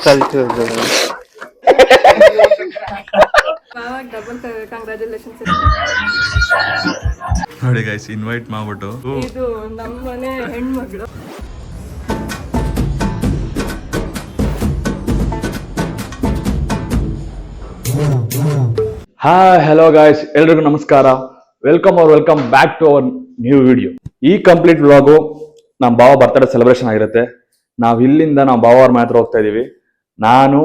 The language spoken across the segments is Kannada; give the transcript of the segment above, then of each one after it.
ಕಲ್ತಿರೋದು ಕಂಗ್ರಾಚುಲೇಷನ್ಸ್ ನೋಡಿ ಗೈಸ್ ಇನ್ವೈಟ್ ಮಾಡ್ಬಿಟ್ಟು ಇದು ನಮ್ಮ ಮನೆ ಹೆಣ್ಮಗಳು. ಹಾಯ್ ಹಲೋ ಗಾಯ್ಸ್, ಎಲ್ರಿಗೂ ನಮಸ್ಕಾರ. Welcome back to our new video. ಈ ಕಂಪ್ಲೀಟ್ ವ್ಲಾಗು ನಮ್ಮ ಭಾವ ಬರ್ತಡೇ ಸೆಲೆಬ್ರೇಷನ್ ಆಗಿರುತ್ತೆ. ನಾವು ಇಲ್ಲಿಂದ ನಮ್ಮ ಭಾವ ಅವ್ರ ಮನೆ ಹತ್ರ ಹೋಗ್ತಾ ಇದೀವಿ. ನಾನು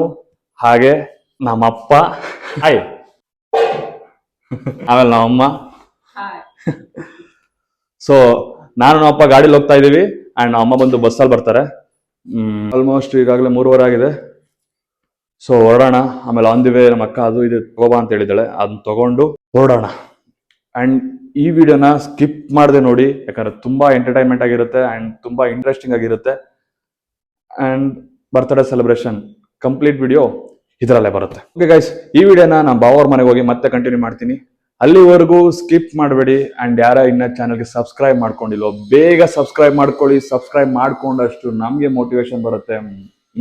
ಹಾಗೆ ನಮ್ಮಪ್ಪ, ಹಾಯ್, ಆಮೇಲೆ ನಮ್ಮಮ್ಮ. ಸೊ ನಾನು ನಮ್ಮಪ್ಪ ಗಾಡಿಲಿ ಹೋಗ್ತಾ ಇದೀವಿ ಅಂಡ್ ನಮ್ಮ ಅಮ್ಮ ಬಂದು ಬಸ್ಸಲ್ಲಿ ಬರ್ತಾರೆ. ಆಲ್ಮೋಸ್ಟ್ ಈಗಾಗಲೇ 3:15 ಆಗಿದೆ. ಸೊ ಹೊರಡೋಣ. ಆಮೇಲೆ ಆನ್ ದಿ ವೇ ನಮ್ಮ ಅಕ್ಕ ಅದು ಇದು ತಗೋಬಾ ಅಂತ ಹೇಳಿದಾಳೆ, ಅದನ್ನ ತಗೊಂಡು ಹೊರಡೋಣ. ಅಂಡ್ ಈ ವಿಡಿಯೋನ ಸ್ಕಿಪ್ ಮಾಡದೆ ನೋಡಿ, ಯಾಕಂದ್ರೆ ತುಂಬಾ ಎಂಟರ್ಟೈನ್ಮೆಂಟ್ ಆಗಿರುತ್ತೆ ಅಂಡ್ ತುಂಬಾ ಇಂಟ್ರೆಸ್ಟಿಂಗ್ ಆಗಿರುತ್ತೆ. And birthday celebration complete video ಇದರಲ್ಲೇ ಬರುತ್ತೆ. ಓಕೆ ಗೈಸ್, ಈ ವಿಡಿಯೋನ ನಾನು ಬಾವರ್ ಮನೆಗೆ ಹೋಗಿ ಮತ್ತೆ ಕಂಟಿನ್ಯೂ ಮಾಡ್ತೀನಿ. ಅಲ್ಲಿವರೆಗೂ ಸ್ಕಿಪ್ ಮಾಡಬೇಡಿ. ಅಂಡ್ ಯಾರ ಇನ್ನ ಚಾನಲ್ಗೆ ಸಬ್ಸ್ಕ್ರೈಬ್ ಮಾಡ್ಕೊಂಡಿಲ್ವೋ ಬೇಗ ಸಬ್ಸ್ಕ್ರೈಬ್ ಮಾಡ್ಕೊಳ್ಳಿ. ಸಬ್ಸ್ಕ್ರೈಬ್ ಮಾಡ್ಕೊಂಡಷ್ಟು ನಮಗೆ ಮೋಟಿವೇಶನ್ ಬರುತ್ತೆ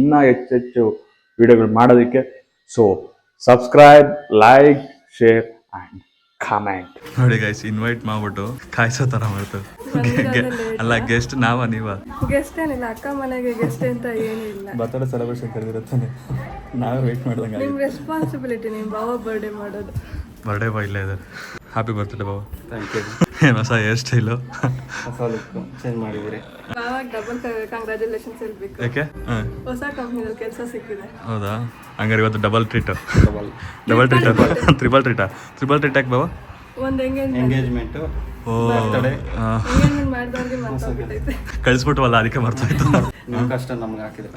ಇನ್ನ ಹೆಚ್ಚೆಚ್ಚು ವಿಡಿಯೋಗಳು ಮಾಡೋದಕ್ಕೆ. So subscribe, like, share and comment. ನೋಡಿ ಗೈಸ್ ಇನ್ವೈಟ್ ಮಾಡ್ಬಿಟ್ಟು ಕಾಯ್ಸೋ ತರ ಮಾಡ್ತಾರೆ. ಅಲ್ಲ ಗೆಸ್ಟ್ ನೀವ ಗೆಸ್ಟ್ ಏನಿಲ್ಲ, ಅಕ್ಕ ಮನೆಗೆ ಗೆಸ್ಟ್ ಅಂತ ಏನಿಲ್ಲ. ಬರ್ತಡೇ ಸೆಲೆಬ್ರೇಷನ್ ಕರೆದಿರುತ್ತಾನೆ, ನಾವೇ ವೇಟ್ ಮಾಡ್ದಂಗೆ. ನಿಮ್ ರೆಸ್ಪಾನ್ಸಿಬಿಲಿಟಿ ನಿಮ್ ಬಾವ ಬರ್ಡೇ ಮಾಡೋದು. ಬರ್ಡೇ ಬಾಯ್ ಇಲ್ಲೇ ಇದೆ. ಹ್ಯಾಪಿ ಬರ್ತ್ಡೇ ಬಾವ. Thank you. ಏನು ಹೊಸ ಹೇರ್ ಸ್ಟೈಲು ಹೊಸ ಲುಕ್ ಚೇಂಜ್ ಮಾಡಿದ್ರಿ. ಬಾವಾಗ ಡಬಲ್ ಕಂಗ್ರಾಚುಲೇಷನ್ಸ್ ಹೇಳ್ಬೇಕು. ಯಾಕೆ? ಹೊಸ ಕಂಪ್ನಿಯಲ್ಲಿ ಕೆಲಸ ಸಿಕ್ಕಿದೆ. ಹೌದಾ? ಹಂಗಾರೆ ಇವತ್ತು ಡಬಲ್ ಟ್ರೀಟ್ ತ್ರಿಬಲ್ ಟ್ರೀಟ್ ಯಾಕೆ ಬಾವ? ಒಂದು ಎಂಗೇಜ್ಮೆಂಟ್ ಎಂಗೇಜ್ಮೆಂಟ್ ಮಾಡಿದವ್ರಿಗೆ ಮಾತಾಡ್ಬಿಟ್ಟೈತೆ. ಕಳಿಸ್ಬಿಟ್ವಲ್ಲ, ಅದಕ್ಕೆ ಮರ್ತೋಯ್ತು. ನಿಮ್ಮ ಕಷ್ಟ ನಮ್ಗೆ ಹಾಕಿದೆ.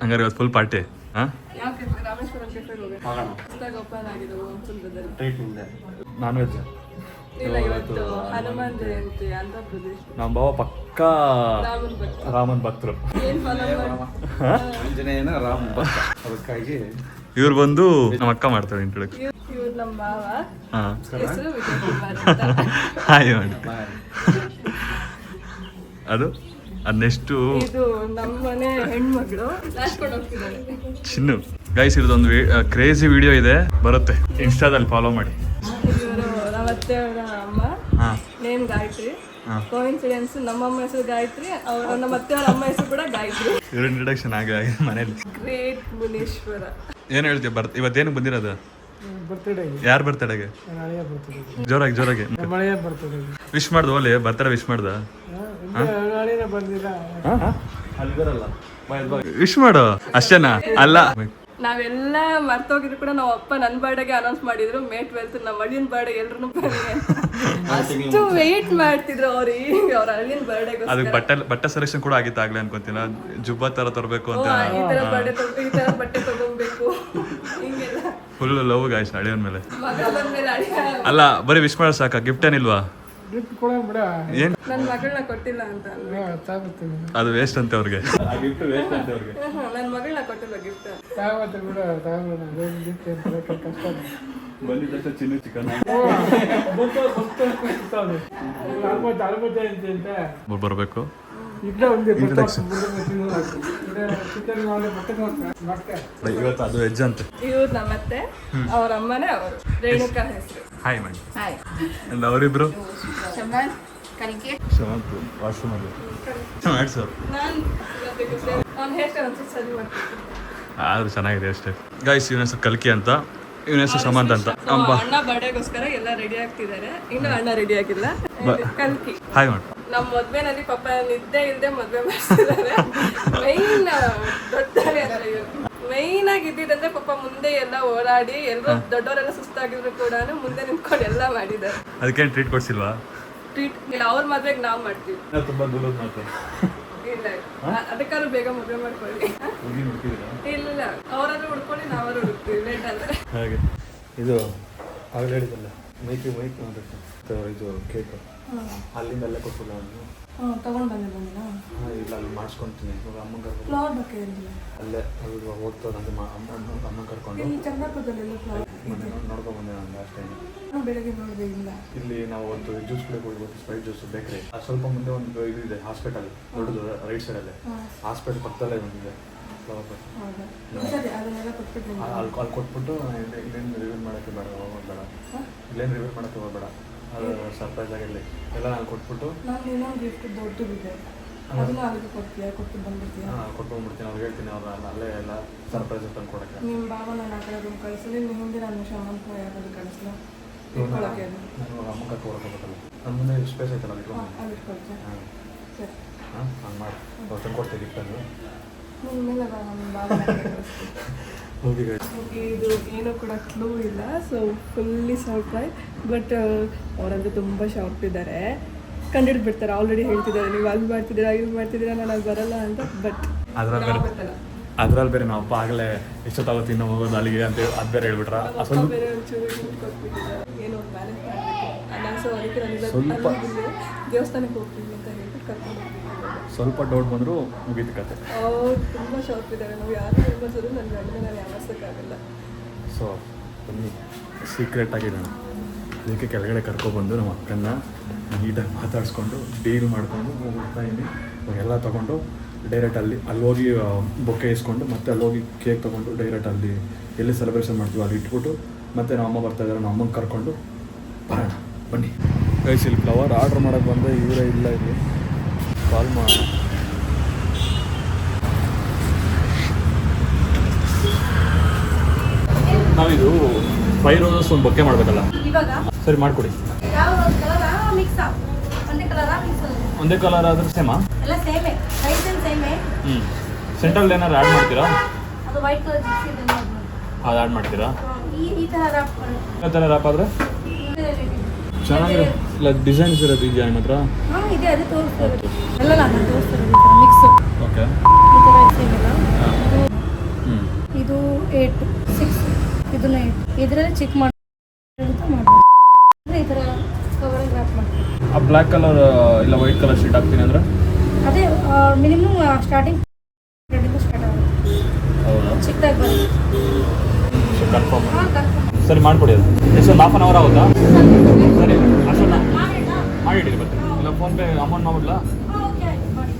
ಹಂಗಾರೆ ಇವತ್ತು ಫುಲ್ ಪಾರ್ಟಿ. ಯಾಕೆ ರಾಮೇಶ್ವರಂ ಕೆಫೆಗೆ ಹೋಗೋಣ. ಹೊಸದಾಗಿ ಓಪನ್ ಆಗಿದೆ ಒಂದ್ಸಲದಲ್ಲಿ. ಟ್ರೀಟ್ ನಿಂದೆ. ನಾನ್ ವೆಜ್ ಇಲ್ಲ, ಇವತ್ತು ಹನುಮಾನ್ ಜಯಂತಿ ಆಂಧ್ರ ಪ್ರದೇಶ. ನಮ್ಮ ಬಾವ ಪಕ್ಕಾ ರಾಮನ್ ಭಕ್ತರು. ಏನ್ ಫಾಲೋ ಮಾಡಿ ಆಂಜನೇಯನ ರಾಮ್ ಭಕ್ತ, ಅದಕ್ಕಾಗಿ ಇವ್ರು ಬಂದು ನಮ್ಮ ಅಕ್ಕ ಮಾಡ್ತಾರೆ ಇಂಟ್ರೊಡಕ್ಷನ್. ಇವ್ರು ನಮ್ಮ ಭಾವ, ಹೆಸರು ವಿಜಯ್ ಕುಮಾರ್ ಅಂತ. ಹಾಯ್ ಮಾಡಿ. ಅದು ನೆಕ್ಸ್ಟು ಇದು ನಮ್ಮ ಮನೆ ಹೆಣ್ಮಗಳು ನಾಚ್ಕೊಂಡು ಹೋಗ್ತಿದ್ದಾಳೆ. ಚಿನ್ನು ಗೈಸ್, ಇರೋದೊಂದು ಕ್ರೇಜಿ ವಿಡಿಯೋ ಇದೆ, ಬರುತ್ತೆ, ಇನ್ಸ್ಟಾದಲ್ಲಿ ಫಾಲೋ ಮಾಡಿ. ಇವರು ನಮ್ಮ ಅತ್ತೆಯವರ ಅಮ್ಮ, ನೇಮ್ ಗಾಯತ್ರಿ. ಕೋಇನ್ಸಿಡೆನ್ಸ್, ನಮ್ಮಮ್ಮ ಹೆಸರು ಗಾಯತ್ರಿ, ನಮ್ಮ ಅತ್ತೆಯವರ ಅಮ್ಮ ಹೆಸರು ಕೂಡ ಗಾಯತ್ರಿ. ಇವ್ರ ಇಂಟ್ರೊಡಕ್ಷನ್ ಆಗ ಮನೇಲಿ. ಗ್ರೇಟ್ ಮುನೀಶ್ವರ. ಏನ್ ಹೇಳ್ತೀಯ? ಇವತ್ತೇನು ಬಂದಿರೋದು? ಯಾರು ಬರ್ತಡೆಗೆ? ಜೋರಾಗಿ ವಿಶ್ ಮಾಡ್ದ? ಓಲಿ ಬರ್ತಡೆ ವಿಶ್ ಮಾಡ್ದ? ವಿಶ್ ಮಾಡು ಅಷ್ಟೇನಾ? ಅಲ್ಲ, ನಾವೆಲ್ಲ ಮರ್ತೋಗಿದ್ರು ಕೂಡ ನಾವು ಅಪ್ಪ ನನ್ನ ಬರ್ಡೇಗೆ ಅನೌನ್ಸ್ ಮಾಡಿದ್ರು, May 12 ನಮ್ಮ ಅಳಿಯನ್ ಬರ್ಡೇ ಎಲ್ರು ಅಷ್ಟು ವೆಯ್ಟ್ ಮಾಡ್ತಿದ್ರು ಅವ್ರು. ಈಗ ಅವ್ರ ಅಳಿಯನ್ ಬರ್ಡೇಗೆ ಅದಕ್ಕೆ ಬಟ್ಟೆ ಸೆಲೆಕ್ಷನ್ ಕೂಡ ಆಗಿತ್ತು ಆಗ್ಲೇ ಅನ್ಕೊಂತೀನಿ. ಜುಬ್ಬಾ ತರ ತರಬೇಕು ಅಂತ, ಈ ತರ ಬಟ್ಟೆ ತಗೋಬೇಕು, ಹಿಂಗೆಲ್ಲ ಫುಲ್ ಲವ್ ಗಾಯ್ಸ್ ಅಳಿಯನ್ ಮೇಲೆ. ಮಗ ಬಂದ್ಮೇಲೆ ಅಳಿಯ ಅಲ್ಲ, ಬರೀ ವಿಶ್ ಮಾಡ ಸಾಕ, ಗಿಫ್ಟ್ ಏನಿಲ್ವಾ? ಏನ್ ನನ್ನ ಮಗಳನ್ನ ಕೊಟ್ಟಿಲ್ಲ ಅಂತ ಅದು ವೇಸ್ಟ್ ಅಂತೆ ಅವ್ರಿಗೆ. ನನ್ನ ಮಗಳನ್ನ ಕೊಟ್ಟಿಲ್ಲ ಗಿಫ್ಟ್. ಚಿನ್ನು ಚಿಕನ್ ಬರಬೇಕು. ಇವತ್ತು ಅದು ವೆಜ್ ಅಂತ. ಇವ್ರು ನಮ್ಮತ್ತೆ, ಅವ್ರ ಅಮ್ಮನೇ ಅವರು, ರೇಣುಕಾ ಹೆಸರು. ಹಾಯ್ ಮಾಡಿ. ಅವರಿಬ್ರು ವಾಶ್ರೂಮ್ ಮಾಡಿ ಸರ್. ಆದ್ರೂ ಚೆನ್ನಾಗಿದೆ ಅಷ್ಟೇ ಗೈಸ್. ಇವನ ಹೆಸರು ಕಲ್ಕಿ ಅಂತ, ಇವನ ಹೆಸರು ಸಮಂತ್ ಅಂತ. ಅಣ್ಣ ಬರ್ಡೇಗೋಸ್ಕರ ಎಲ್ಲ ರೆಡಿ ಆಗ್ತಿದ್ದಾರೆ. ಇನ್ನು ಅಣ್ಣ ರೆಡಿ ಆಗಿಲ್ಲ. ಕಲ್ಕಿ ಹಾಯ್ ಮಾಡಿ. ನಮ್ಮ ಮದ್ವೆನಲ್ಲಿ ಪಾಪ ನಿದ್ದೆ ಇಲ್ಲದೆ ಮದ್ವೆ ಮಾಡ್ತಿದ್ದಾರೆ. ಮೈನ್ ಮೈನ್ ಆಗಿ ಇದ್ದಿದ್ದಂದ್ರೆ ಪಾಪ ಮುಂದೆ ಎಲ್ಲ ಓಡಾಡಿ, ಎಲ್ಲರೂ ದೊಡ್ಡವರೆಲ್ಲ ಸುಸ್ತಾಗಿದ್ರು ಕೂಡ ಮುಂದೆ ನಿಂತ್ಕೊಂಡು ಎಲ್ಲ ಮಾಡಿದ್ದಾರೆ. ಅದಕ್ಕೆ ಟ್ರೀಟ್ ಕೊಡ್ಸಿಲ್ವಾ? ಟ್ರೀಟ್ ಇಲ್ಲ, ಅವ್ರ ಮದ್ವೆಗೆ ನಾವು ಮಾಡ್ತೀವಿ. ತುಂಬಾ ದೂರದ ಮಾತು. ಇಲ್ಲ, ಅದಕ್ಕಾದ್ರೂ ಬೇಗ ಮದ್ವೆ ಮಾಡ್ಕೊಳ್ಳಿ. ಇಲ್ಲ, ಅವರಾದ್ರೂ ಹುಡ್ಕೊಳ್ಳಿ, ನಾವಾದ್ರೂ ಹುಡುಕ್ತೀವಿ ಲೇಟ್ ಆದ್ರೆ. ಹಾಗೆ ಇದು ಆಗಲೇ ಹೇಳಿದಲ್ಲ, ಮೈಕ್ ಮಾಡಬೇಕು. ಇದು ಕೇಕ್ ಅಲ್ಲಿಂದ ಅಲ್ಲೇ ಕೊಟ್ಟಿಲ್ಲ ಅವನು. ತಗೊಂಡು ಬಂದಿಲ್ಲ. ಇಲ್ಲ, ಅಲ್ಲಿ ಮಾಡಿಸ್ಕೊತೀನಿ. ಇವಾಗ ಅಮ್ಮನ ಕರ್ಕೊಂಡು ಫ್ಲವರ್ ಬಗ್ಗೆ ಇರಲಿಲ್ಲ ಅಲ್ಲೇ ಅದು ಹೋಗ್ತದೆ ಅಂತ ಅಮ್ಮನ ಕರ್ಕೊಂಡು ಇಲ್ಲಿ ಚಂದ್ರಪುರದಲ್ಲೆಲ್ಲ ಫ್ಲವರ್ ನೋಡ್ಕೊಂಡು ಬಂದೆ ನಾನು ಲಾಸ್ಟ್ ಟೈಮ್. ನಾನು ಬೆಳಗ್ಗೆ ನೋಡಿದೆ ಇಲ್ಲ. ಇಲ್ಲಿ ನಾವು ಒಂದು ಜ್ಯೂಸ್ ಕುಡಿಯೋಕೆ ಹೋಗ್ಬೋದು, ಸ್ಪ್ರೈಟ್ ಜ್ಯೂಸ್ ಬೇಕ್ರಿ. ಸ್ವಲ್ಪ ಮುಂದೆ ಒಂದು ಇದು ಇದೆ ಹಾಸ್ಪಿಟಲ್, ದೊಡ್ಡದು ರೈಟ್ ಸೈಡಲ್ಲೇ. ಹಾಸ್ಪಿಟಲ್ ಪಕ್ಕದಲ್ಲೇ ಒಂದಿದೆ ಫ್ಲವರ್ ಪಾಟ್. ಹೌದಾ ಸರಿ, ಅದನ್ನೆಲ್ಲ ಕೊಟ್ಬಿಟ್ಟು ಅಲ್ಲಿ ಕೊಟ್ಬಿಟ್ಟು ಇಲ್ಲೇನು ರಿವ್ಯೂ ಮಾಡೋಕ್ಕೆ ಬೇಡ, ಹೋಗೋದು ಬೇಡ. ಇಲ್ಲೇನು ರಿವ್ಯೂ ಮಾಡೋಕ್ಕೆ ಹೋಗಬೇಡ, ಅದು ಸರ್ಪ್ರೈಸ್ ಆಗಿರಲಿ ಎಲ್ಲ ನಾನು ಕೊಟ್ಬಿಟ್ಟು. ನಾನು ಇನ್ನೊಂದು ಗಿಫ್ಟ್ ದೊಡ್ಡದಿದೆ, ಅದನ್ನ ಅಲ್ಲಿಗೆ ಕೊಡ್ತೀಯಾ? ಕೊಟ್ಬಿಟ್ಟು ಬಂದ್ಬಿಡ್ತೀಯಾ? ಹಾಂ, ಕೊಟ್ಕೊಂಡ್ಬಿಡ್ತೀನಿ. ಅವ್ರಿಗೆ ಹೇಳ್ತೀನಿ, ಅವ್ರು ಅಲ್ಲೇ ಎಲ್ಲ ಸರ್ಪ್ರೈಸ್ ತಂದು ಕೊಡೋಕ್ಕೆ. ನಿಮ್ಮ ಬಾಬಾ ನಾನು ಆ ಕಡೆ ರೂಮ್ ಕಳಿಸಲಿ, ನಿಮ್ಮ ಹಿಂದೆ ನಾನು ಶಾಮಂತ ಯಾರಾದ್ರು ಕಳಿಸ್ಲ ಇಟ್ಕೊಳ್ಳೋಕೆ? ನಾನು ಅಮ್ಮ ಕರ್ಕೊಂಡು ಹೋಗ್ಬೇಕಲ್ಲ, ನನ್ನ ಮುಂದೆ ಸ್ಪೇಸ್ ಐತಲ್ಲ ಅದಕ್ಕೆ. ಅಲ್ಲಿ ಇಟ್ಕೊಳ್ತೆ. ಹಾಂ ಸರಿ, ಹಾಂ, ಹಂಗೆ ಮಾಡಿ ಅವ್ರು ತಂದು ಕೊಡ್ತೀನಿ ಗಿಫ್ಟನ್ನು. ನಿಮ್ಮ ಮೇಲೆ ನಮ್ಮ ಬಾಬಾ ಕಳಿಸ್ತೀನಿ. ಹೋಗಿ ಇದು ಏನೂ ಕೂಡ ಕ್ಲೂ ಇಲ್ಲ, ಸೊ ಫುಲ್ಲಿ ಸರ್ಪ್ರೈಸ್. ಬಟ್ ಅವರಂದ್ರೆ ತುಂಬ ಶಾರ್ಪ್ ಇದ್ದಾರೆ, ಕಂಡಿಡ್ದು ಬಿಡ್ತಾರೆ. ಆಲ್ರೆಡಿ ಹೇಳ್ತಿದ್ದಾರೆ, ನೀವು ಅಲ್ಲಿ ಮಾಡ್ತಿದ್ದೀರಾ ಇಲ್ಲಿ ಮಾಡ್ತಿದ್ದೀರಾ, ನಾನು ಅಲ್ಲಿ ಬರಲ್ಲ ಅಂತ. ಬಟ್ ಅದ್ರಲ್ಲಿ ಬೇರೆ ನಾವು ಅಪ್ಪ ಆಗಲೇ ಎಷ್ಟೊತ್ತಾಗುತ್ತೆ ಇನ್ನೂ ಹೋಗೋದು ಅಲ್ಲಿಗೆ ಅಂತ ಅದು ಬೇರೆ ಹೇಳ್ಬಿಟ್ರ. ಸ್ವಲ್ಪ ಬೇರೆ ಒಂಚೂರು hint ಕೊಟ್ಬಿಟ್ಟಿದ್ದಾರೆ, ಏನೋ ಒಂದು ಮ್ಯಾನೇಜ್ ಮಾಡಬೇಕು. ನಾನು ಸೊ ಅದಕ್ಕೆ ನನಗೆ ದೇವಸ್ಥಾನಕ್ಕೆ ಹೋಗ್ತೀನಿ ಅಂತ ಹೇಳ್ಬಿಟ್ಟು ಕರ್ಕೊಂಡು ಹೋಗ್ಬಿಟ್ಟಿದ್ದಾರೆ. ಸ್ವಲ್ಪ ಡೌಟ್ ಬಂದರೂ ಮುಗೀತು ಕತೆ. ಅವ್ರು ತುಂಬ ಶಾರ್ಪ್ ಇದ್ದಾರೆ, ನಾವು ಯಾರು ಹೇಳ್ಬೋದು ನನ್ನ ಗಂಡನ ನಾನು ಯಾವರ್ಸೋಕ್ಕಾಗಲ್ಲ. ಸೊ ಬನ್ನಿ ಸೀಕ್ರೆಟಾಗಿ ನಾನು ಅದಕ್ಕೆ ಕೆಳಗಡೆ ಕರ್ಕೊಬಂದು ನಮ್ಮ ಅಕ್ಕನ್ನ ನೀಟಾಗಿ ಮಾತಾಡಿಸ್ಕೊಂಡು ಡೀಲ್ ಮಾಡಿಕೊಂಡು ಹೋಗ್ತಾ ಇದ್ದೀನಿ. ಎಲ್ಲ ತೊಗೊಂಡು ಡೈರೆಕ್ಟ್ ಅಲ್ಲಿ ಹೋಗಿ ಬೊಕ್ಕೆ ಇಸ್ಕೊಂಡು ಮತ್ತೆ ಅಲ್ಲಿ ಹೋಗಿ ಕೇಕ್ ತೊಗೊಂಡು ಡೈರೆಕ್ಟ್ ಅಲ್ಲಿ ಎಲ್ಲಿ ಸೆಲೆಬ್ರೇಷನ್ ಮಾಡ್ತೀವಿ ಅಲ್ಲಿ ಇಟ್ಬಿಟ್ಟು ಮತ್ತೆ ನಮ್ಮ ಅಮ್ಮ ಬರ್ತಾಯಿದ್ದಾರೆ, ನಮ್ಮ ಅಮ್ಮನ ಕರ್ಕೊಂಡು ಬರೋಣ ಬನ್ನಿ. ಗೈಸ್ ಇಲ್ಲಿ ಫ್ಲವರ್ ಆರ್ಡ್ರ್ ಮಾಡೋಕ್ಕೆ ಬಂದರೆ ಇವರೇ ಇಲ್ಲ, ಇಲ್ಲಿ ಕಾಲ್ ಮಾಡೋಣ. ನಾವಿದು 5 ರೋಸಸ್ ಒಂದು ಬೊಕ್ಕೆ ಮಾಡಬೇಕಲ್ಲ, ಸರಿ ಮಾಡಿಕೊಡಿ. ಒಂದೇ ಕಲರ್ ಆದ್ರೆ ಸೇಮಾ? ಹ್ಞೂ, ಸೆಂಟ್ರಲ್ ಏನಾದ್ರು ಆ್ಯಡ್ ಮಾಡ್ತೀರಾ? ಅದು ಆ್ಯಡ್ ಮಾಡ್ತೀರಾ? ಈ ಥರ ರ್ಯಾಪ್ ಆದರೆ ಚೆನ್ನಾಗಿರೋ ಇಲ್ಲ ಡಿಸೈನ್ಸ್ ಇರೋದು ಇದೆಯಾ ನಿಮ್ಮ ಹತ್ರ? ಓಕೆ. ಇದು 8, 6, ಇದನ್ನ 8 ಇದರಲ್ಲಿ ಚೆಕ್ ಮಾಡಿ ಈ ಥರ ಕವರ್ ರ್ಯಾಪ್ ಮಾಡ್ತೀವಿ. ಆ ಬ್ಲ್ಯಾಕ್ ಕಲರ್ ಇಲ್ಲ ವೈಟ್ ಕಲರ್ ಶೀಟ್ ಹಾಕ್ತೀನಿ ಅಂದರೆ ಅದೇ ಮಿನಿಮಮ್ ಸ್ಟಾರ್ಟಿಂಗ್ ಸ್ಟಾರ್ಟ್ ಆಗುತ್ತೆ. ಹೌದಾ? ಚಿಕ್ಕದಾಗಿ ಬರುತ್ತೆ. Confirm confirm. ಸರಿ ಮಾಡಿಕೊಡಿ. ಅದು ಎಷ್ಟೊಂದು ಹಾಫ್ ಆನ್ ಅವರ್ ಆಗುತ್ತಾ? ಸರಿ ಅಷ್ಟೊಂದು ಮಾಡಿಡಿ ಬರ್ತೀನಿ. ಇಲ್ಲ ಫೋನ್ಪೇ ಅಮೌಂಟ್ ಮಾಡ್ಬಿಡ್ಲಾ? ಓಕೆ ಮಾಡಿ.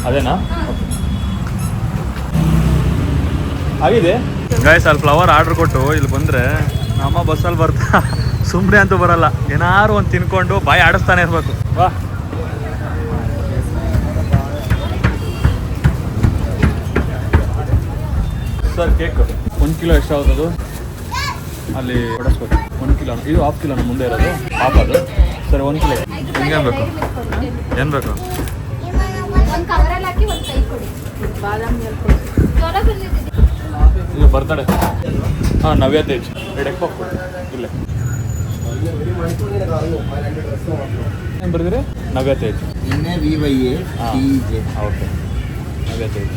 ಅದೇನಾ? ಆಗಿದೆ ಗೈಸ್. ಅಲ್ಲಿ ಫ್ಲವರ್ ಆರ್ಡ್ರ್ ಕೊಟ್ಟು ಇಲ್ಲಿ ಬಂದರೆ ನಮ್ಮ ಬಸ್ಸಲ್ಲಿ ಬರ್ತಾ ಸುಮ್ಮನೆ ಅಂತೂ ಬರಲ್ಲ, ಏನಾರು ಒಂದು ತಿನ್ಕೊಂಡು ಬಾಯಿ ಆಡಿಸ್ತಾನೆ ಇರಬೇಕು. ವಾ ಸರ್, ಕೇಕ್ 1 ಕಿಲೋ ಎಷ್ಟಾಗುತ್ತದು? ಅಲ್ಲಿ ಕೊಡಿಸ್ಬೇಕು. 1 ಕಿಲೋ ಇದು 1/2 ಕಿಲೋ ನಮ್ಮ ಮುಂದೆ ಇರೋದು ಹಾಫ್ ಅದು. ಸರಿ 1 ಕಿಲೋ ಹಿಂಗೇನು ಬೇಕು? ಏನು ಬೇಕು? ಒಂದು ಕವರಲ್ಲಿ ಹಾಕಿ ಒಂದು ಕೈ ಕೊಡಿ. ಬಾದಾಮಿ ಹೇಳ್ಕೊಡಿ. ಜ್ವರ ಬಂದಿದೆ. ಇದು ಬರ್ತಡೆ. ಹಾಂ, ನವ್ಯ ತೇಜ್ 2 ಎಗ್ ಪಫ್ ಕೊಡಿ ಇಲ್ಲೇ. ಏನು ಬರ್ತೀರಿ? ನವ್ಯ ತೇಜ್. ಓಕೆ, ನವ್ಯ ತೇಜ್.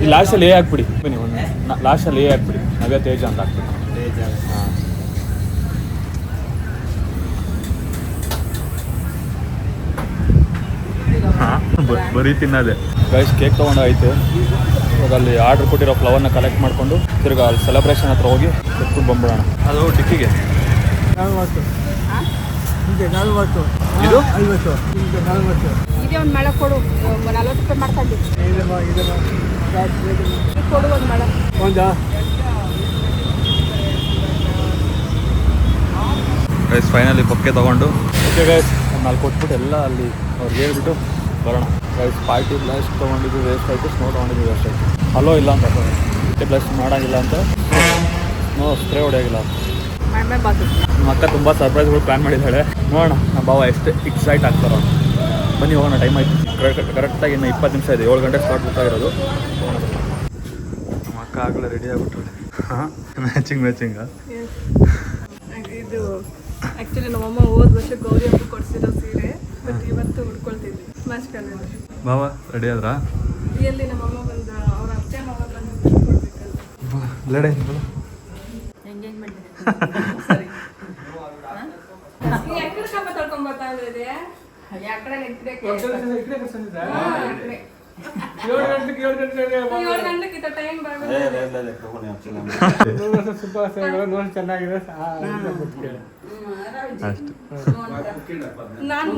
ಈ ಲಾಸ್ಟಲ್ಲಿ ಹಾಕ್ಬಿಡಿ ಬನ್ನಿ, ಒಂದು ಲಾಸ್ಟಲ್ಲಿ ಹಾಕ್ಬಿಡಿ ನವ್ಯ ತೇಜ ಅಂತ ಹಾಕ್ಬಿಡಿ. ಹಾಂ, ಬರೀ ತಿನ್ನೋದೆ ಗೈಸ್. ಕೇಕ್ ತೊಗೊಂಡು ಆಯಿತು. ಇವಾಗ ಅಲ್ಲಿ ಆರ್ಡ್ರ್ ಕೊಟ್ಟಿರೋ ಫ್ಲವರ್ನ ಕಲೆಕ್ಟ್ ಮಾಡಿಕೊಂಡು ತಿರ್ಗಿ ಅಲ್ಲಿ ಸೆಲೆಬ್ರೇಷನ್ ಹತ್ರ ಹೋಗಿ ಎತ್ಕೊಂಡು ಬಂದ್ಬಿಡೋಣ. ಅದು ಡಿಕ್ಕಿಗೆ ಇದು ಇದೇ ಒಂದು ಮಳೆ ಕೊಡು. 40 ರೂಪಾಯಿ ಮಾಡ್ತಾ ಇದ್ದೀವಿ. ಕೊಡು ಒಂದು ಮಳೆ. ಗೈಸ್ ಫೈನಲಿ ಬೊಕ್ಕೆ ತೊಗೊಂಡು ಓಕೆ ಗೈಸ್ ಅಲ್ಲಿ ಕೊಟ್ಬಿಟ್ಟು ಎಲ್ಲ ಅಲ್ಲಿ ಅವ್ರಿಗೆ ಹೇಳ್ಬಿಟ್ಟು ಬರೋಣ. ಗೈಸ್ ಪಾರ್ಟಿ ಬ್ಲಾಸ್ಟ್ ತೊಗೊಂಡಿದ್ದು ವೇಸ್ಟ್ ಆಯಿತು, ಸ್ನೋ ತೊಗೊಂಡಿದ್ದು ವೇಸ್ಟ್ ಆಯಿತು. ಹಲೋ ಇಲ್ಲ ಅಂತ ಪಾರ್ಟಿ ಬ್ಲಾಸ್ಟ್ ಮಾಡೋಂಗಿಲ್ಲ ಅಂತ, ಸ್ನೋ ಸ್ಪ್ರೇ ಹೊಡೆಯೋಗಿಲ್ಲ ಅಂತ. ನಮ್ಮ ಅಕ್ಕ ತುಂಬ ಸರ್ಪ್ರೈಸ್ಗಳು ಪ್ಲ್ಯಾನ್ ಮಾಡಿದ್ದಾಳೆ. ನೋಡೋಣ ನಮ್ಮ ಭಾವ ಎಷ್ಟು ಎಕ್ಸೈಟ್ ಆಗ್ತಾರೋ. ಬನ್ನಿ ಹೋಗೋಣ, ಟೈಮ್ ಆಯಿತು. ಕರೆಕ್ಟಾಗಿ ಇನ್ನು 20 ನಿಮಿಷ ಇದೆ. 7 ಗಂಟೆ ಸ್ಟಾರ್ಟ್ ಗೊತ್ತಾಗಿರೋದು. ಹೋಗೋಣ. ನಮ್ಮ ಅಕ್ಕ ಆಗಲೇ ರೆಡಿ ಆಗ್ಬಿಟ್ಟು. ಹಾಂ, ಮ್ಯಾಚಿಂಗ ಇದು ಆ್ಯಕ್ಚುಲಿ ನಮ್ಮಮ್ಮ ಹೋದ ವರ್ಷ ಗೌರಿ ಹಬ್ಬ ಕೊಡಿಸಿರೋ ಸೀರೆ, ಬಟ್ ಇವತ್ತು ಉಟ್ಕೊಳ್ತಿದ್ವಿ ಮ್ಯಾಚ್ ಕಲರ್. ಭಾವ ರೆಡಿ ಆದ್ರಾ? ಎಲ್ಲಿ ನಮ್ಮಮ್ಮ ಬಂದು ಅವ್ರ ಅತ್ತೆ ಮಾವ ಬಂದು ಕೊಡ್ಬೇಕಲ್ಲ. ಲೆಡೆ ಎಂಗೇಜ್ಮೆಂಟ್ ఎక్కడ కమ్మ తొడుకొంబోతా ಇದೆ ఎక్కడ నెక్కి 7 ಗಂಟೆಗೆ ಇತ್ತ ಟೈಮ್ ಚೆನ್ನಾಗಿದೆ ನಾನು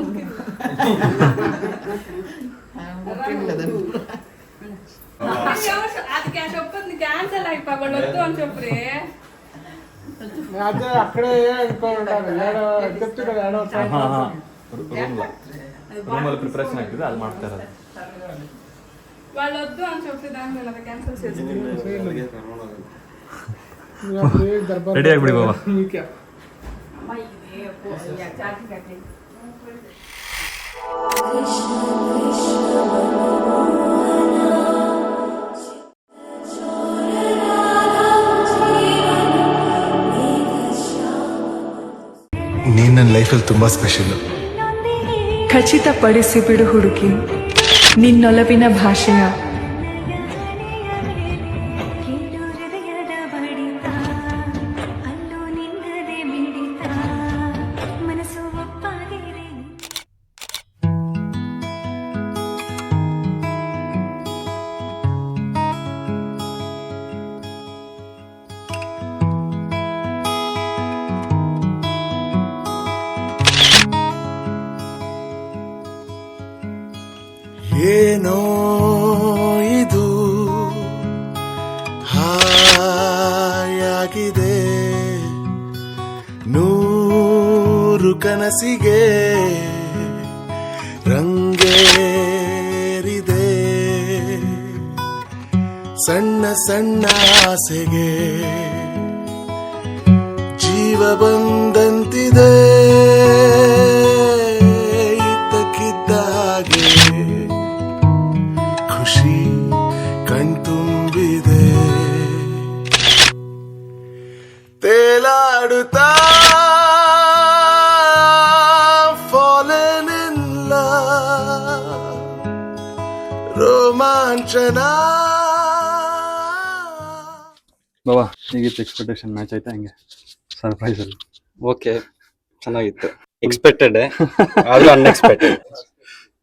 ಅದಕ್ಕೆ చెప్పొద్దు క్యాన్సిల్ అయిపోగొడొద్దు అని చెప్పి అదే అక్కడే ರೂಮಲ್ಲಿ ಪ್ರಿಪರೇಷನ್ ಆಗ್ತಿದೆ ಅದು ಮಾಡ್ತಾ ಇರೋದು. వాళ్ళు వద్దు అని చెప్పిదాన్ని అది క్యాన్సిల్ చేసి ರೆಡಿ ಆಗ್ಬಿಡಿ ಬಾಬಾ. ನೀನು ನನ್ನ ಲೈಫಲ್ಲಿ ತುಂಬ ಸ್ಪೆಷಲ್ಲು. ಖಚಿತಪಡಿಸಿ ಬಿಡು ಹುಡುಗಿ ನಿನ್ನೊಲವಿನ ಭಾಷೆಯ. ಏನೋ ಇದು ಹಾಯಾಗಿದೆ, 100 ಕನಸಿಗೆ ರಂಗೇರಿದೆ, ಸಣ್ಣ ಸಣ್ಣ ಆಸೆಗೆ ಜೀವ ಬಂದಂತಿದೆ, ಇದ್ದಕ್ಕಿದ್ದಾಗೆ ಖುಷಿ ಕಣ್ತುಂಬಿದೆ, ತೇಲಾಡುತ್ತಾ fallen in love, ರೋಮಾಂಚನ. ಬಾಬಾ ಹೇಗಿತ್ತು ಎಕ್ಸ್ಪೆಕ್ಟೇಷನ್? ಮ್ಯಾಚ್ ಆಯ್ತಾ ಹೆಂಗೆ? ಸರ್ಪ್ರೈಸ್ ಅಲ್ಲಿ ಓಕೆ, ಚೆನ್ನಾಗಿತ್ತು. ಎಕ್ಸ್ಪೆಕ್ಟೆಡ್ ಆದ್ರೂ ಅನ್ಎಕ್ಸ್ಪೆಕ್ಟೆಡ್.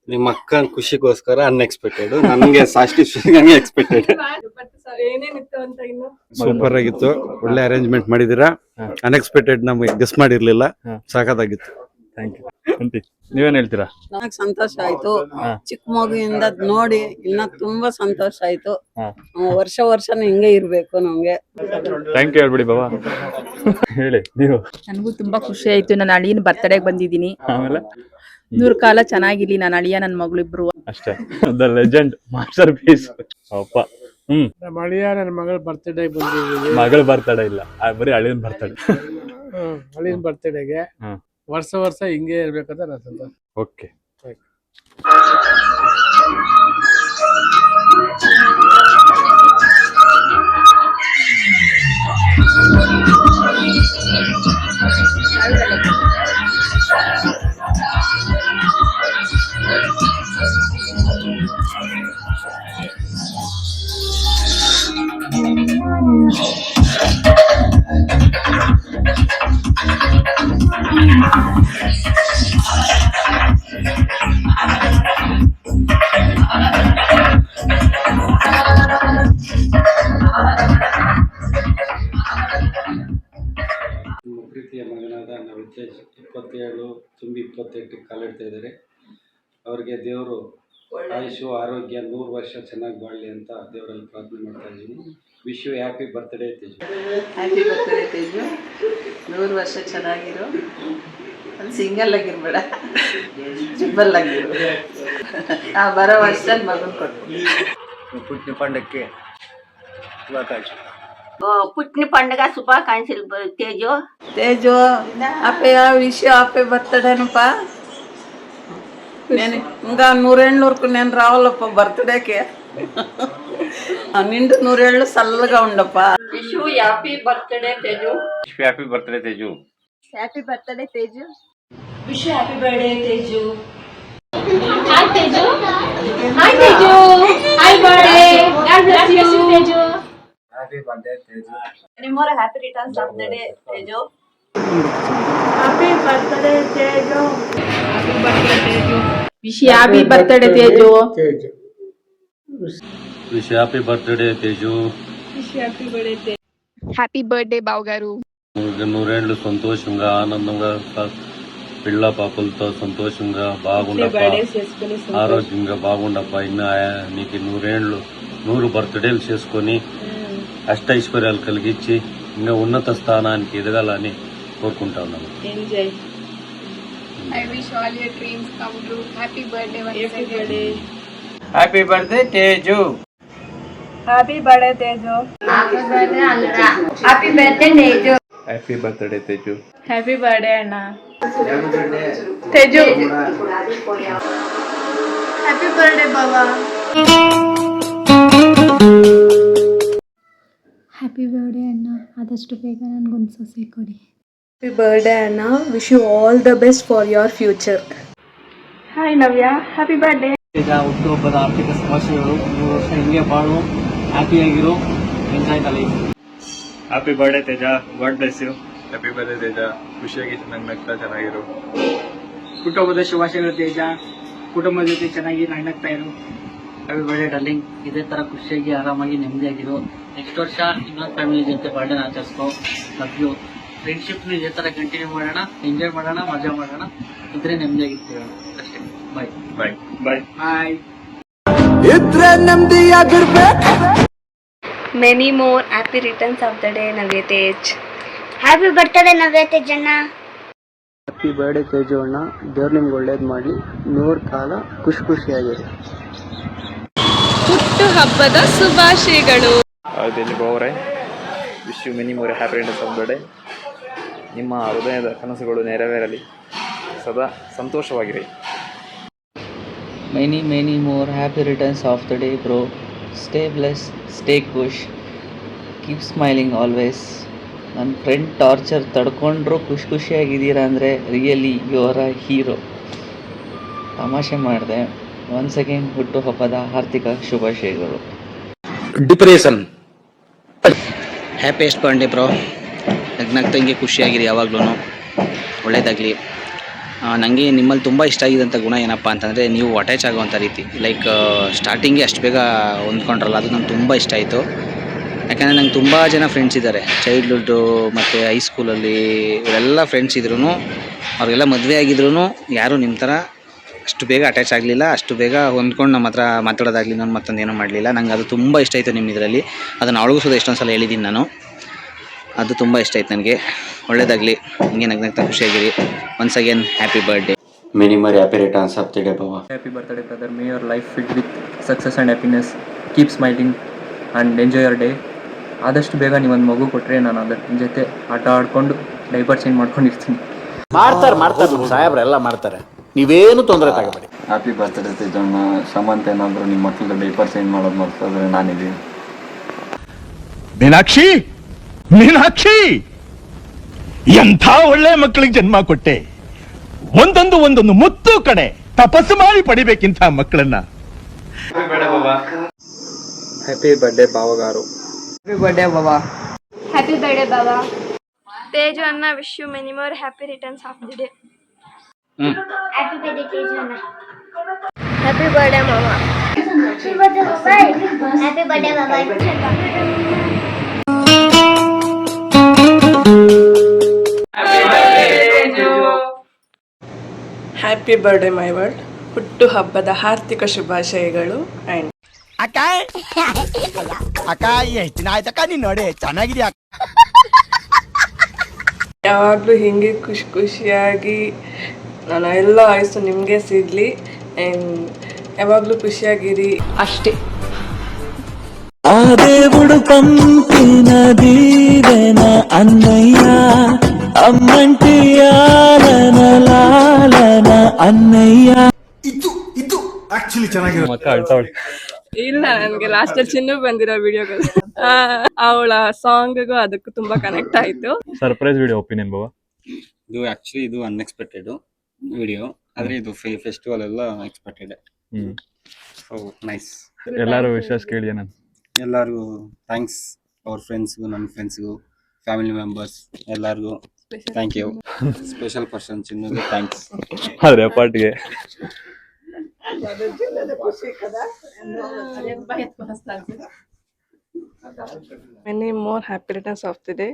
ನಿಮ್ಮ ಅಕ್ಕನ ಖುಷಿಗೋಸ್ಕರ ಅನ್ಎಕ್ಸ್ಪೆಕ್ಟೆಡ್, ನನಗೆ ಸಾಟಿಸ್ಫ್ಯಾಕ್ಷನ್ ಎಕ್ಸ್ಪೆಕ್ಟೆಡ್. ಏನೇನಿತ್ತು ಅಂತ ಇನ್ನು ಸೂಪರ್ ಆಗಿತ್ತು, ಒಳ್ಳೆ ಅರೇಂಜ್ಮೆಂಟ್ ಮಾಡಿದೀರಾ. ಅನ್ಎಕ್ಸ್ಪೆಕ್ಟೆಡ್ ನಮಗೆ ಗೆಸ್ ಮಾಡಿರ್ಲಿಲ್ಲ, ಸಾಕಾಗಿತ್ತು. Thank you. ಆಂಟಿ ನೀವೇನ್ ಹೇಳ್ತೀರಾ? ನನಗ್ ಸಂತೋಷ ಆಯ್ತು. ಚಿಕ್ಕ ಮಗುವಿಂದ ನೋಡಿ ಇನ್ನ ತುಂಬಾ ಸಂತೋಷ ಆಯ್ತು. ವರ್ಷ ವರ್ಷನೂ ಹಿಂಗೆ ಇರ್ಬೇಕು ನಮ್ಗೆ. ಥ್ಯಾಂಕ್ ಯು ಹೇಳ್ಬಿಡಿ ಬಾಬಾ. ಹೇಳಿ ನೀವು. ನನಗೂ ತುಂಬಾ ಖುಷಿ ಆಯ್ತು. ನಾನು ಅಳಿಯನ ಬರ್ತಡೆಗೆ ಬಂದಿದ್ದೀನಿ. ಆಮೇಲೆ 100 ಕಾಲ ಚೆನ್ನಾಗಿರ್ಲಿ ನಾನು ಅಳಿಯ ನನ್ನ ಮಗಳಿಬ್ರು ಅಷ್ಟೇ. ದ ಲೆಜೆಂಡ್ ಮಾಸ್ಟರ್ ಪೀಸ್ ಅಪ್ಪ. ನಮ್ಮ ಅಳಿಯ ನನ್ನ ಮಗಳ ಬರ್ತ್ಡೇ ಬಂದಿದ್ದೀವಿ. ಮಗಳ ಬರ್ತಡೇ ಇಲ್ಲ, ಬರೀ ಅಳಿಯನ್ ಬರ್ತಡೇ. ಅಳಿಯನ್ ಬರ್ತ್ಡೇಗೆ ವರ್ಷ ವರ್ಷ ಹಿಂಗೆ ಇರ್ಬೇಕಂತ ನನ್ನ ಸಂತೋಷ. ಓಕೆ. ನಮ್ಮ ಪ್ರೀತಿಯ ಮಗನಾದ ನವಿತೇಜ್ 27 ತುಂಬಿ 28 ಕಾಲಿಡ್ತಾ ಇದ್ದಾರೆ. ಅವ್ರಿಗೆ ದೇವರು ಆಯುಷು ಆರೋಗ್ಯ 100 ವರ್ಷ ಚೆನ್ನಾಗಿ ಬಾಳಲಿ ಅಂತ ದೇವರಲ್ಲಿ ಪ್ರಾರ್ಥನೆ ಮಾಡ್ತಾ ಇದ್ದೀನಿ. Wish you happy birthday Teju. Happy birthday Teju. 100 ವರ್ಷ ಚೆನ್ನಾಗಿರು. ಅಲ್ಲಿ ಸಿಂಗಲ್ ಆಗಿರ್ಬೇಡ, ಟ್ರಿಬಲ್ ಆಗಿರು. ಬರೋ ವರ್ಷ ಮಗನ್ ಕೊಟ್ಟು పుట్టిన పండగకి శుభాకాంక్షలు. పుట్టిన పండుగ శుభాకాంక్షలు Teju. Teju happy wish happy బర్త్డేనప్ప. నేను ఇంకా 100 ఏళ్ళ వరకు నేను రావాలప్ప బర్త్డేకి. నిండు 100 ఏళ్ళు చల్లగా ఉండప్ప. Wish happy birthday Teju. Happy birthday Teju. Happy birthday Teju. Wish happy birthday Teju. Hi Teju. Hi Teju. Hi birthday. God bless you Teju. Many more happy returns of the day, Teju. Happy birthday, Teju. Happy birthday, Teju. Wish you happy birthday, Teju. Wish happy birthday Teju. Happy birthday happy birthday బావగారు. నూరేళ్ళు సంతోషంగా ఆనందంగా పిల్ల పాపలతో సంతోషంగా బాగుండప్ప, ఆరోగ్యంగా బాగుండప్ప. ఇంకా నీకు 100 ఏళ్ళు 100 బర్త్డేలు చేసుకొని అష్టైశ్వర్యాలు కలిగించి ఇంకా ఉన్నత స్థానానికి ఎదగాలని కోరుకుంటా ఉన్నాను. Enjoy. I wish all your dreams come true. Happy birthday once again. Happy birthday Teju. Happy birthday Teju. Happy birthday Teju. Happy birthday Teju. Happy birthday, Anna. Teju. Happy birthday Baba. Happy birthday ಅಣ್ಣ, ಆದಷ್ಟು ಬೇಗ ನನಗೊಂದು ಸೊಸೆ ಕೊಡಿ. Happy birthday Anna. Wish you all the best for your future. Hi Navya. Happy birthday. ಹುಟ್ಟುಹಬ್ಬದ ಆರ್ಥಿಕ ಸಮಸ್ಯೆಗಳು 3 ವರ್ಷ ಹಿಂಗೆ ಬಾಳು, ಹ್ಯಾಪಿಯಾಗಿರು, enjoy the life. Happy birthday Teja, God bless you. Happy birthday Teja, ಖುಷಿಯಾಗಿ ನಗ್ನಗ್ತಾ ಚೆನ್ನಾಗಿರು. ಹುಟ್ಟುಹಬ್ಬದ ಶುಭಾಶಯಗಳು ತೇಜ, ಕುಟುಂಬದ ಜೊತೆ ಚೆನ್ನಾಗಿ ನಗ್ನಗ್ತಾ ಇರು. ಹ್ಯಾಪಿ ಬರ್ಡೇ ಡಾರ್ಲಿಂಗ್, ಇದೇ ತರ ಖುಷಿಯಾಗಿ ಆರಾಮಾಗಿ ನೆಮ್ಮದಿಯಾಗಿರು. ನೆಕ್ಸ್ಟ್ ವರ್ಷ ಇನ್ನೊಂದು ಫ್ಯಾಮಿಲಿ ಜೊತೆ ಬರ್ಡೇನ ಆಚರಿಸ್ಕೋ. Love you. ಫ್ರೆಂಡ್ಶಿಪ್ನ ಇದೇ ತರ ಕಂಟಿನ್ಯೂ ಮಾಡೋಣ, ಎಂಜಾಯ್ ಮಾಡೋಣ, ಮಜಾ ಮಾಡೋಣ, ಇದ್ರೆ ನೆಮ್ಮದಿಯಾಗಿರ್ತೀವಿ ಅಷ್ಟೇ. ಬಾಯ್ ಬಾಯ್ ಬಾಯ್ ಬಾಯ್. ಇದ್ರೆ ನೆಮ್ಮದಿಯಾಗಿರ್ಬೇಕು. Many more happy returns of the day Navya Tej. Happy birthday Navya ತೇಜಣ್ಣ. ಹ್ಯಾಪಿ ಬರ್ಡೇ ತೇಜು ಅಣ್ಣ, ದೇವ್ರು ನಿಮ್ಗೆ ಒಳ್ಳೇದು ಮಾಡಿ 100 ಕಾಲ ಖುಷಿಯಾಗಿರಿ. ಹುಟ್ಟು ಹಬ್ಬದ ಶುಭಾಶಯಗಳು. ಅವರೇ, wish you many more happy returns of the day. ನಿಮ್ಮ ಹೃದಯದ ಕನಸುಗಳು ನೆರವೇರಲಿ, ಸದಾ ಸಂತೋಷವಾಗಿರಿ. Many more happy returns of the day bro. Stay bless, stay ಖುಷ್, ಕೀಪ್ ಸ್ಮೈಲಿಂಗ್ ಆಲ್ವೇಸ್. ನನ್ನ ಫ್ರೆಂಡ್ ಟಾರ್ಚರ್ ತಡ್ಕೊಂಡ್ರು ಖುಷಿಯಾಗಿದ್ದೀರಾ ಅಂದರೆ really you are a hero. ತಮಾಷೆ ಮಾಡಿದೆ. ಒನ್ಸ್ ಅಗೇನ್ ಹುಟ್ಟು ಹಬ್ಬದ ಆರ್ಥಿಕ ಶುಭಾಶಯಗಳು. ಡಿಪ್ರೆಷನ್. Happiest birthday bro. ನಗ್ನಗ್ತಾ ಹಿಂಗೆ ಖುಷಿಯಾಗಿರಿ, ಯಾವಾಗ್ಲೂ ಒಳ್ಳೇದಾಗಲಿ. ನನಗೆ ನಿಮ್ಮಲ್ಲಿ ತುಂಬ ಇಷ್ಟ ಆಗಿದ್ದಂಥ ಗುಣ ಏನಪ್ಪ ಅಂತಂದರೆ ನೀವು ಅಟ್ಯಾಚ್ ಆಗುವಂಥ ರೀತಿ. ಲೈಕ್ ಸ್ಟಾರ್ಟಿಂಗೆ ಅಷ್ಟು ಬೇಗ ಹೊಂದ್ಕೊಂಡ್ರಲ್ಲ, ಅದು ನಂಗೆ ತುಂಬ ಇಷ್ಟ ಆಯಿತು. ಯಾಕಂದರೆ ನಂಗೆ ತುಂಬ ಜನ ಫ್ರೆಂಡ್ಸ್ ಇದ್ದಾರೆ, ಚೈಲ್ಡ್ಹುಡ್ಡು ಮತ್ತು ಹೈಸ್ಕೂಲಲ್ಲಿ ಇವರೆಲ್ಲ ಫ್ರೆಂಡ್ಸ್ ಇದ್ರೂ ಅವ್ರಿಗೆಲ್ಲ ಮದುವೆ ಆಗಿದ್ರೂ ಯಾರೂ ನಿಮ್ಮ ಥರ ಅಷ್ಟು ಬೇಗ ಅಟ್ಯಾಚ್ ಆಗಲಿಲ್ಲ, ಅಷ್ಟು ಬೇಗ ಹೊಂದ್ಕೊಂಡು ನಮ್ಮ ಹತ್ರ ಮಾತಾಡೋದಾಗಲಿ ನಾನು ಮತ್ತೊಂದು ಏನೂ ಮಾಡಲಿಲ್ಲ. ನಂಗೆ ಅದು ತುಂಬ ಇಷ್ಟ ಆಯಿತು ನಿಮ್ಮ ಇದರಲ್ಲಿ. ಅದನ್ನು ಅವಳಿಗೂ ಸಹ ಎಷ್ಟೊಂದು ಸಲ ಹೇಳಿದ್ದೀನಿ ನಾನು. ಅದು ತುಂಬ ಇಷ್ಟ ಆಯ್ತು ನನಗೆ. ಒಳ್ಳೇದಾಗಲಿ, ಹಿಂಗೆ ನಗ್ನಗ್ತಾ ಖುಷಿಯಾಗಿರಿ. Once again happy birthday. Many more happy returns of the day ಬಾಬಾ. Happy birthday brother. May your life filled with success and happiness. Keep smiling and enjoy your day. ಆದಷ್ಟು ಬೇಗ ನೀವೊಂದು ಮಗು ಕೊಟ್ಟರೆ ನಾನು ಅದರ ಜೊತೆ ಆಟ ಆಡ್ಕೊಂಡು ಡೈಪರ್ ಚೇಂಜ್ ಮಾಡ್ಕೊಂಡಿರ್ತೀನಿ. ಮಾಡ್ತಾರೆ ಸಾಹೇಬ್ರೆಲ್ಲ ಮಾಡ್ತಾರೆ, ನೀವೇನು ತೊಂದರೆ ತಗೋಬೇಡಿ. ಹ್ಯಾಪಿ ಬರ್ತ್ಡೇ ತೇಜಣ್ಣ. ಸಮಂತ ಏನಾದರೂ ನಿಮ್ಮ ಮಕ್ಕಳಿಗೆ ಡೈಪರ್ ಚೇಂಜ್ ಮಾಡೋದು ಮಾಡ್ತಿದ್ರೆ ನಾನಿದ್ದೀನಿ. ಮೀನಾಕ್ಷಿ, ಎಂಥ ಒಳ್ಳೆ ಮಕ್ಕಳಿಗೆ ಜನ್ಮ ಕೊಟ್ಟೆ. ಒಂದೊಂದು ಮುತ್ತು ಕಡೆ ತಪಸ್ಸು ಮಾಡಿ ಪಡಿಬೇಕಿಂತ ಮಕ್ಕಳನ್ನ. ಹ್ಯಾಪಿ ಬರ್ಡೇ ಬಾವಗಾರು. ಹ್ಯಾಪಿ ಬರ್ಡೇ ಬಾಬಾ. ಹ್ಯಾಪಿ ಬರ್ಡೇ ಬಾಬಾ. ತೇಜು ಅಣ್ಣ, wish you many more happy returns of the day. Happy birthday Teju ಅಣ್ಣ. ಹ್ಯಾಪಿ ಬರ್ಡೇ ಮಾಮ. ಹ್ಯಾಪಿ ಬರ್ತ್ಡೇ ಬಾಬಾಯ್. ಹ್ಯಾಪಿ ಬರ್ತ್ಡೇ ಬಾಬಾಯ್. Happy birthday my world. ಹುಟ್ಟು ಹಬ್ಬದ ಆರ್ಥಿಕ ಶುಭಾಶಯಗಳು. ಆ್ಯಂಡ್ ಅಕ್ಕ ಎಷ್ಟು ದಿನ ಆಯ್ತಕ್ಕ ನೀನ್ ನೋಡಿ, ಚೆನ್ನಾಗಿದ್ಯಾ. ಯಾವಾಗಲೂ ಹೀಗೆ ಖುಷಿಯಾಗಿ ನಾನು ಎಲ್ಲ ಆಯಸ್ಸು ನಿಮಗೆ ಸಿಗಲಿ. ಆ್ಯಂಡ್ ಯಾವಾಗಲೂ ಖುಷಿಯಾಗಿರಿ ಅಷ್ಟೇ. ಆ దేవుడు పంపిన దీవెన అన్నయ్య, అమ్మంటి ఆలన లాలన అన్నయ్య. ಇದು ಆಕ್ಚುಲಿ ಚೆನ್ನಾಗಿರೋ ಮಕ್ಕ ಅಳ್ತಾವಳಿ. ಇಲ್ಲ, ನನಗೆ ಲಾಸ್ಟ್ ಚಿನ್ನು ಬಂದಿರೋ ವಿಡಿಯೋಗಳು, ಅವಳ ಸಾಂಗ್ಗೂ ಅದಕ್ಕೂ ತುಂಬಾ ಕನೆಕ್ಟ್ ಆಯ್ತು. ಸರ್ಪ್ರೈಸ್ ವಿಡಿಯೋ ಒಪಿನಿಯನ್ ಬಾಬಾ. ಇದು ಅನ್ಎಕ್ಸ್ಪೆಕ್ಟೆಡ್ ವಿಡಿಯೋ, ಆದ್ರೆ ಇದು ಫೆಸ್ಟಿವಲ್ ಎಲ್ಲ ಎಕ್ಸ್ಪೆಕ್ಟೆಡ್. So nice. ಎಲ್ಲರೂ ವಿಶೇಷ ಕೇಳಿ ನಾನು ಎಲ್ಲರಿಗೂ ಥ್ಯಾಂಕ್ಸ್ ಅವ್ರ ಫ್ರೆಂಡ್ಸ್ಗೂ ನನ್ನ ಫ್ರೆಂಡ್ಸ್ಗೂ ಫ್ಯಾಮಿಲಿ ಮೆಂಬರ್ಸ್ ಎಲ್ಲರಿಗೂ ಥ್ಯಾಂಕ್ ಯು. ಸ್ಪೆಷಲ್ ಪರ್ಸನ್ ಚಿನ್ನುಗೆ ಥ್ಯಾಂಕ್ಸ್. ಆದ್ರೆ ಪಾರ್ಟಿಗೆ many more happy returns of the day.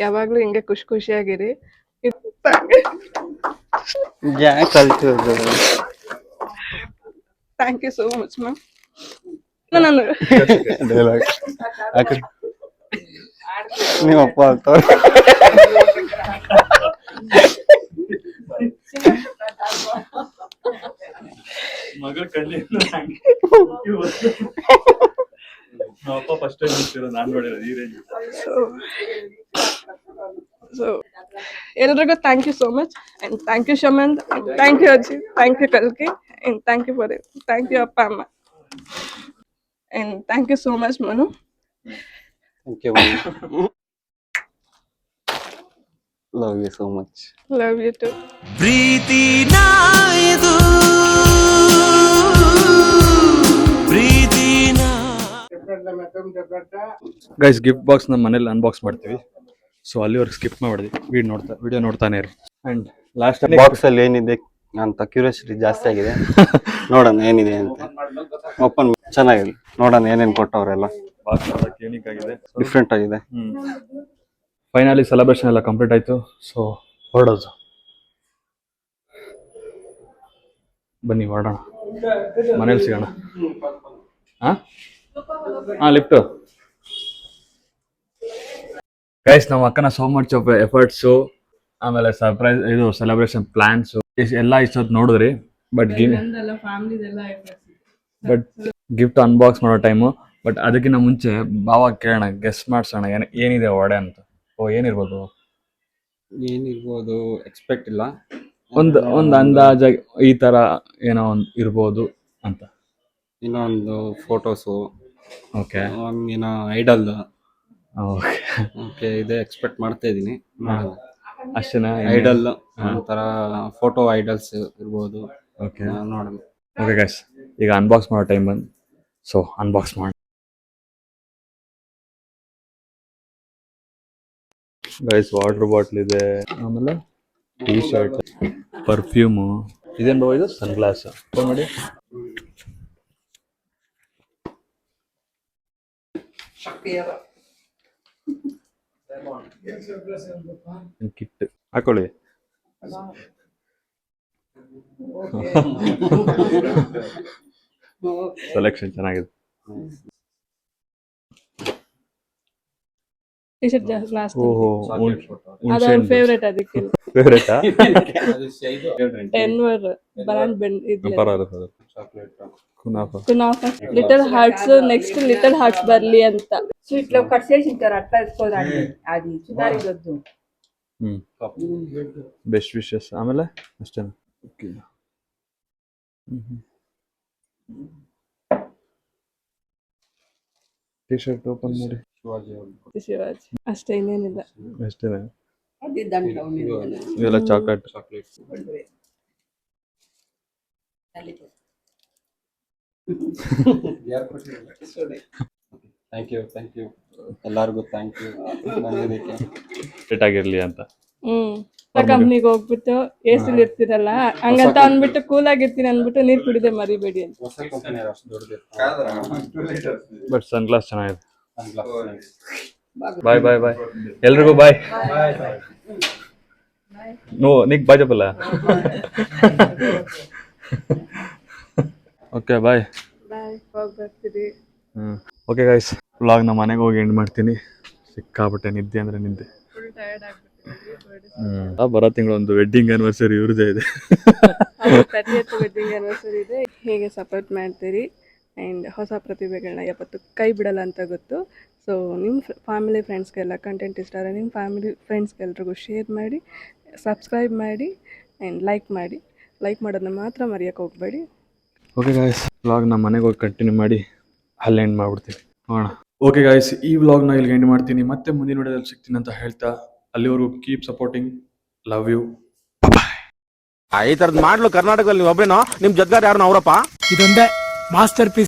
ಯಾವಾಗಲೂ ಹಿಂಗೆ ಖುಷಿಯಾಗಿರಿ. Thank you so much ma'am. ನಾನು ನೀವಪ್ಪ ಅಂತ ಮಗಳು ಕಳ್ಳಿ ನಮ್ಮಪ್ಪ ಫಸ್ಟ್ ಟೈಮ್ ನೋಡ್ತಿರೋದು, ನಾನು ನೋಡಿರೋದು ಈ ರೇಂಜ್. ಸೊ ಎಲ್ರಿಗೂ thank you so much and thank you Shamanth, thank you ಅಜ್ಜಿ, ಥ್ಯಾಂಕ್ ಯು ಕಲ್ಕಿ, and thank you for it. Thank you ಅಪ್ಪ ಅಮ್ಮ, and thank you so much Manu. Thank you. Love you so much. Love you too. ಪ್ರೀತಿ ನಾಯದು ಪ್ರೀತಿ ಗೈಸ್ ಗಿಫ್ಟ್ ಬಾಕ್ಸ್ ನಮ್ಮ ಮನೇಲಿ ಅನ್ಬಾಕ್ಸ್ ಮಾಡ್ತೀವಿ. ಸೊ ಅಲ್ಲಿವರೆಗೆ ಸ್ಕಿಪ್ ಮಾಡಿದ್ವಿ. ವಿಡಿಯೋ ನೋಡ್ತಾನೆ ಇರಿ. ಅಂಡ್ ಲಾಸ್ಟ್ ಬಾಕ್ಸ್ ಅಲ್ಲಿ ಏನಿದೆ ಅಂತ ಕ್ಯೂರಿಯಾಸಿಟಿ ಜಾಸ್ತಿ ಆಗಿದೆ. ನೋಡೋಣ ಏನಿದೆ ಅಂತ. ಓಪನ್ ಚೆನ್ನಾಗಿದೆ, ನೋಡೋಣ ಏನೇನು ಕೊಟ್ಟವ್ರೆಲ್ಲ. ಬಾಕ್ಸ್ ಯೂನಿಕ್ ಆಗಿದೆ, ಡಿಫ್ರೆಂಟ್ ಆಗಿದೆ. ಫೈನಲಿ ಸೆಲೆಬ್ರೇಷನ್ ಎಲ್ಲ ಕಂಪ್ಲೀಟ್ ಆಯ್ತು. ಸೊ ಹೊರಡೋದು, ಬನ್ನಿ ಹೊರಡೋಣ, ಮನೇಲಿ ಸಿಗೋಣ. ಹಾ ಲಿಫ್ಟು. ಗೈಸ್ ನಮ್ಮ ಅಕ್ಕನ ಸೋ ಮಚ್ ಆಫ್ ಎಫರ್ಟ್ಸು, ಆಮೇಲೆ ಸರ್ಪ್ರೈಸ್ ಇದು ಸೆಲೆಬ್ರೇಷನ್ ಪ್ಲಾನ್ಸು ಎಲ್ಲ ಇಷ್ಟೊತ್ತು ನೋಡಿದ್ರಿ. ಬಟ್ ಗಿಫ್ಟ್ ಅನ್ಬಾಕ್ಸ್ ಮಾಡೋ ಟೈಮು. ಬಟ್ ಅದಕ್ಕಿಂತ ಮುಂಚೆ ಭಾವ ಕೇಳೋಣ, ಗೆಸ್ ಮಾಡ್ಸೋಣ ಏನಿದೆ ಒಡೆ ಅಂತ. ಏನಿರ್ಬೋದು ಎಕ್ಸ್ಪೆಕ್ಟ್ ಇಲ್ಲ. ಒಂದು ಅಂದಾಜಾಗಿ ಈ ತರ ಏನೋ ಒಂದು ಇರ್ಬೋದು ಅಂತ. ಇನ್ನೊಂದು ಫೋಟೋಸು, ಓಕೆ, ಏನೋ ಐಡಲ್. ಓಕೆ ಓಕೆ, ಇದೆ ಎಕ್ಸ್ಪೆಕ್ಟ್ ಮಾಡ್ತಾ ಇದ್ದೀನಿ. ಅಷ್ಟೇನಾ? ಐಡಲ್ ಒಂಥರ ಫೋಟೋ ಐಡಲ್ಸ್ ಇರ್ಬೋದು. ಓಕೆ ನೋಡೋಣ. ಓಕೆ ಗೈಸ್, ಈಗ ಅನ್ಬಾಕ್ಸ್ ಮಾಡೋ ಟೈಮ್ ಬಂದು. ಸೊ ಅನ್ಬಾಕ್ಸ್ ಮಾಡಿ ಗೈಸ್. ವಾಟರ್ ಬಾಟ್ಲ್ ಇದೆ, ಆಮೇಲೆ ಟೀ ಶರ್ಟ್, ಪರ್ಫ್ಯೂಮು. ಇದೇನು ಬಾವ ಇದು? Sun glass. ನೋಡಿ ಕಿಟ್ ಹಾಕೊಳ್ಳಿ. ಸೆಲೆಕ್ಷನ್ ಚೆನ್ನಾಗಿದೆ. ಟಿ ಶರ್ಟ್ ಲಾಸ್ಟ್ ಓಹೋ, ಅದೊಂದು ಫೇವ್ರೇಟ್. ಅದಕ್ಕೆ ಫೇವ್ರೇಟಾ? 10 ವರ್ ಬ್ರಾಂಡ್ ಬೆಂಡ್ ಇದು ಕುನಾಫಾ. ಕುನಾಫಾ little hearts. Next little hearts ಬರ್ಲಿ ಅಂತ. స్వీట్ లో కట్ చేసి ఇచ్చారు అట్లా వేసుకోదండి, అది చుదారి వద్దు. Best wishes. ಆಮೇಲೆ ಅಷ್ಟೇನಾ? ಓಕೆ. ಟಿ ಶರ್ಟ್ ಓಪನ್ ಮಾಡಿ. ಶಿವಾಜಿ ಅಷ್ಟೇ, ಇನ್ನೇನಿಲ್ಲ. ಅಷ್ಟೇನಾ? అది దాంట్లో ఉంది. ಇವೆಲ್ಲ ಚಾಕ್ಲೇಟ್. ಥ್ಯಾಂಕ್ ಯು ಎಲ್ಲರಿಗೂ ಥ್ಯಾಂಕ್ ಯು ಬಂದಿದ್ದಕ್ಕೆ. ಫಿಟ್ ಆಗಿರ್ಲಿ ಅಂತ. ಕಂಪ್ನಿಗೆ ಹೋಗ್ಬಿಟ್ಟು ಎಸಿಲಿ ಇರ್ತೀರಲ್ಲ ಹಂಗಂತ ಅಂದ್ಬಿಟ್ಟು ಕೂಲ್ ಆಗಿರ್ತೀನಿ ಅಂದ್ಬಿಟ್ಟು ನೀರ್ ಕುಡಿದೆ ಮರಿಬೇಡಿ ಅಂತ. ಹೊಸ ಕಂಪನಿ ಅಷ್ಟು ದೊಡ್ಡದು. ಬಟ್ ಸನ್ ಗ್ಲಾಸ್ ಚೆನ್ನಾಗಿದೆ. ಬಾಯ್ ಬಾಯ್ ಬಾಯ್ ಎಲ್ರಿಗೂ ಬಾಯ್. ನೋ ನಿಕ್ ಬಾಯ್ ಜಪ್ಪಲ್ಲ. Okay bye. ಹೋಗಿ ಬರ್ತೀರಿ. ಓಕೆ ಗೈಸ್, ವ್ಲಾಗ್ ನಮ್ಮ ಮನೆಗೆ ಹೋಗಿ ಎಂಡ್ ಮಾಡ್ತೀನಿ. ಸಿಕ್ಕಾಬಿಟ್ಟೆ ನಿದ್ದೆ ಅಂದ್ರೆ ನಿದ್ದೆ. ಫುಲ್ ಟಯರ್ಡ್ ಆಗ್ಬಿಟ್ಟಿದೆ. ಬರೋ ತಿಂಗಳು ಒಂದು ವೆಡ್ಡಿಂಗ್ ಆನಿವರ್ಸರಿ ಇವ್ರದೇ ಇದೆ. 30th ವೆಡ್ಡಿಂಗ್ ಆನಿವರ್ಸರಿ ಇದೆ. ಹೇಗೆ ಸಪೋರ್ಟ್ ಮಾಡ್ತೀರಿ ಆ್ಯಂಡ್ ಹೊಸ ಪ್ರತಿಭೆಗಳನ್ನ ಯಾವತ್ತು ಕೈ ಬಿಡಲ್ಲ ಅಂತ ಗೊತ್ತು. ಸೊ ನಿಮ್ಮ ಫ್ಯಾಮಿಲಿ ಫ್ರೆಂಡ್ಸ್ಗೆಲ್ಲ ಕಂಟೆಂಟ್ ಇಷ್ಟ ಆದರೆ ನಿಮ್ಮ ಫ್ಯಾಮಿಲಿ ಫ್ರೆಂಡ್ಸ್ಗೆಲ್ರಿಗೂ ಶೇರ್ ಮಾಡಿ, ಸಬ್ಸ್ಕ್ರೈಬ್ ಮಾಡಿ ಆ್ಯಂಡ್ ಲೈಕ್ ಮಾಡಿ. ಲೈಕ್ ಮಾಡೋದನ್ನ ಮಾತ್ರ ಮರೆಯೋಕ್ಕೆ ಹೋಗಬೇಡಿ. ಓಕೆ ಗಾಯ್ಸ್, ವ್ಲಾಗ್ ನಮ್ಮ ಮನೆಗೆ ಹೋಗಿ ಕಂಟಿನ್ಯೂ ಮಾಡಿ ಅಲ್ಲಿ ಎಂಡ್ ಮಾಡ್ಬಿಡ್ತೀನಿ. ನೋಡೋಣ. ಓಕೆ ಗಾಯ್ಸ್, ಈ ವ್ಲಾಗ್ನ ಇಲ್ಲಿಗೆ ಎಂಡ್ ಮಾಡ್ತೀನಿ. ಮತ್ತೆ ಮುಂದಿನ ವಿಡಿಯೋದಲ್ಲಿ ಸಿಗ್ತೀನಿ ಅಂತ ಹೇಳ್ತಾ, ಅಲ್ಲಿವರೆಗೂ ಕೀಪ್ ಸಪೋರ್ಟಿಂಗ್. Love you. ಈ ತರದ್ ಮಾಡ್ಲು ಕರ್ನಾಟಕದಲ್ಲಿ ಒಬ್ರೇನೋ, ನಿಮ್ ಜೊತೆಗಾರ ಯಾರು ಅವರಪ್ಪ? ಇದೊಂದೇ ಮಾಸ್ಟರ್ ಪೀಸ್.